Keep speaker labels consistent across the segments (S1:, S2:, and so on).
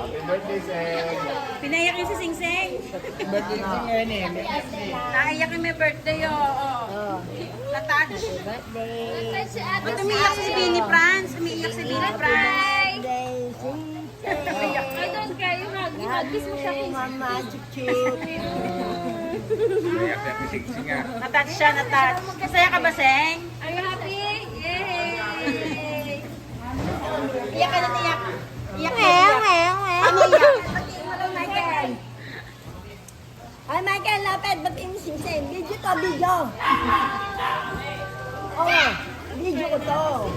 S1: Happy birthday, Seng.
S2: Pinaiyak yung si Sing Sing.
S1: Birthday ko ngayon eh.
S2: Naiyak yung may birthday, oo. Natouch.
S3: Birthday.
S2: Ba't umiiyak si Bini Franz? Umiiyak si Bini Franz.
S3: I don't care. You hug. Kiss mo siya.
S4: Mama, chuchu.
S1: Iyak na si Sing nga.
S2: Natouch siya, natouch. Masaya ka ba, Seng?
S3: Are you happy? Yay!
S2: Iyak ka na, iyak. Iyak ka,
S4: Meow,
S2: iyak.
S4: meow, meow.
S2: Ano iyak?
S4: Michael. Ay, Michael, lapit. Ba't yung sing-sing? Video to, video. Oo, video ko to.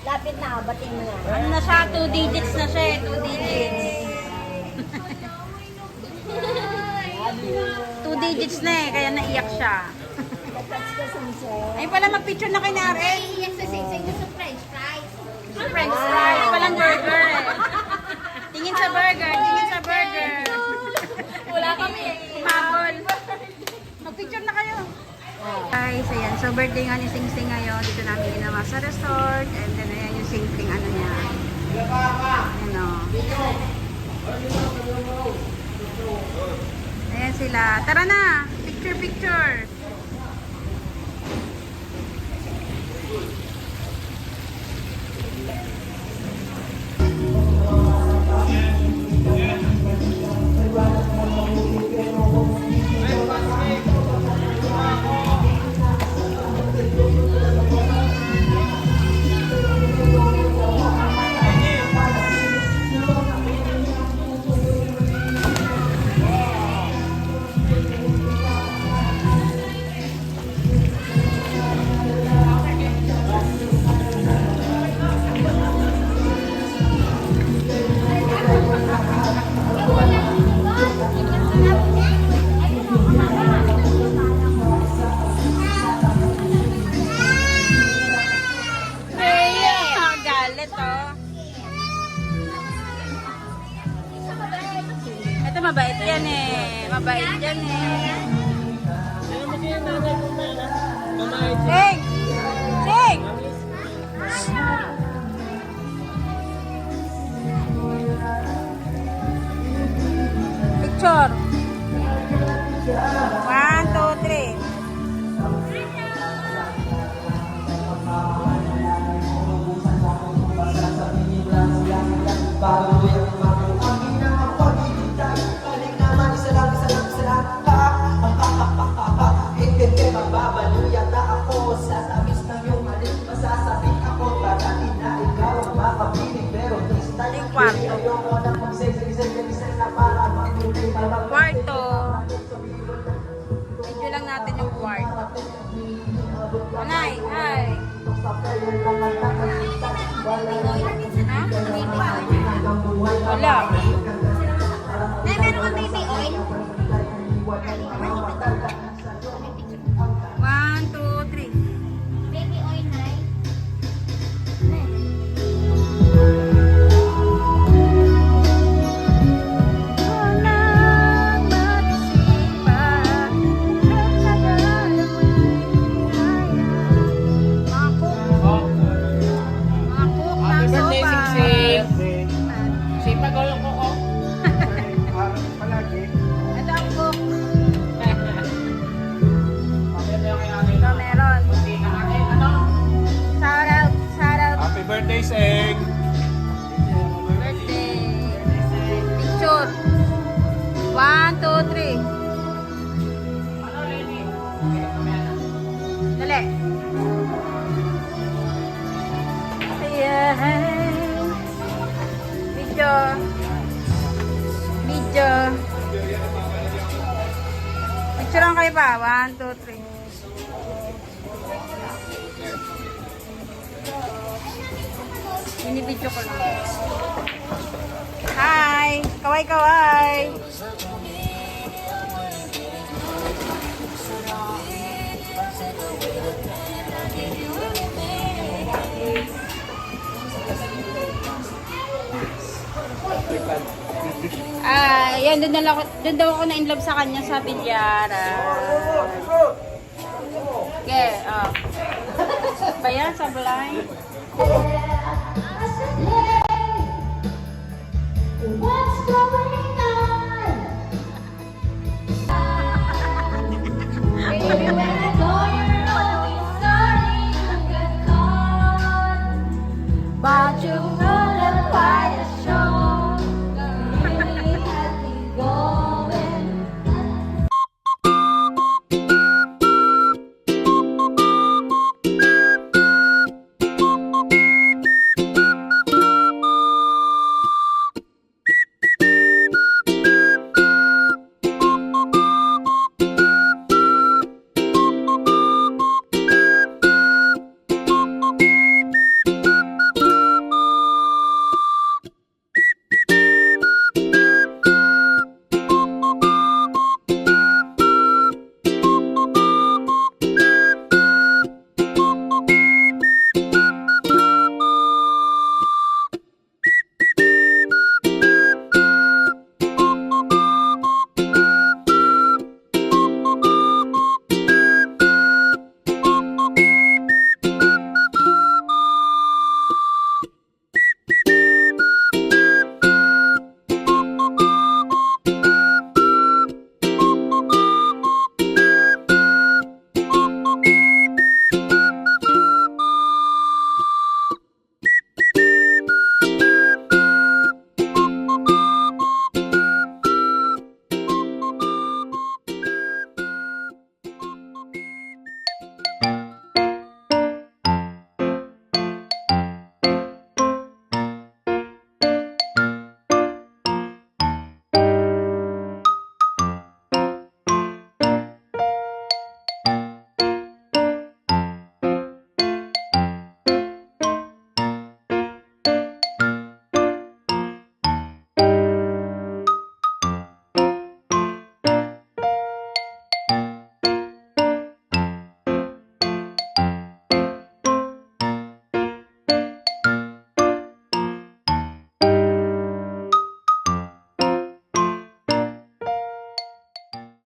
S4: Lapit na, batiin mo na.
S2: Ano na siya? 2 digits na siya, 2 digits. 2 digits na eh, kaya naiyak siya.
S4: Touch ka, sing-sing.
S2: Ay pala, magpicture na kay Naren.
S3: Yes, sa sing-sing gusto french fries.
S2: French fries, walang burger eh. Tingin sa burger, tingin sa burger.
S3: Wala kami.
S2: Humabol. Magpicture na kayo. Guys, ayan. So, birthday nga ni Sing Sing ngayon. Dito namin ginawa sa resort. And then, ayan yung Sing Sing ano niya. Ayan o. Ayan sila. Tara na! Picture, picture! Galit oh. Ito mabait yan eh. Mabait yan eh. Sing! Sing! Picture. 1, 2, 3. Yung kwarto. Kwarto. Medyo lang natin yung kwarto. Anay, hi. Ha? Wala.
S3: Nay, meron kang baby oil?
S2: 1, 2, 3.
S3: Baby oil, Nay.
S1: Happy birthday, Sing Sing. Sipag ko lang ko. Palagi.
S2: Ito ang book.
S1: Ito
S2: Ito meron. Shout out, shout out.
S1: Happy birthday, Seng.
S2: Birthday. Picture. 1, 2, 3. Dali. Ayan. Video. Video. Picture lang kayo pa. 1, 2, 3. Binibidyo ko lang. Hi! Kaway kaway! Yan, doon daw ako na-inlove sa kanya sa Bilyara. Okay, ba yan? Sa blind?
S4: Ang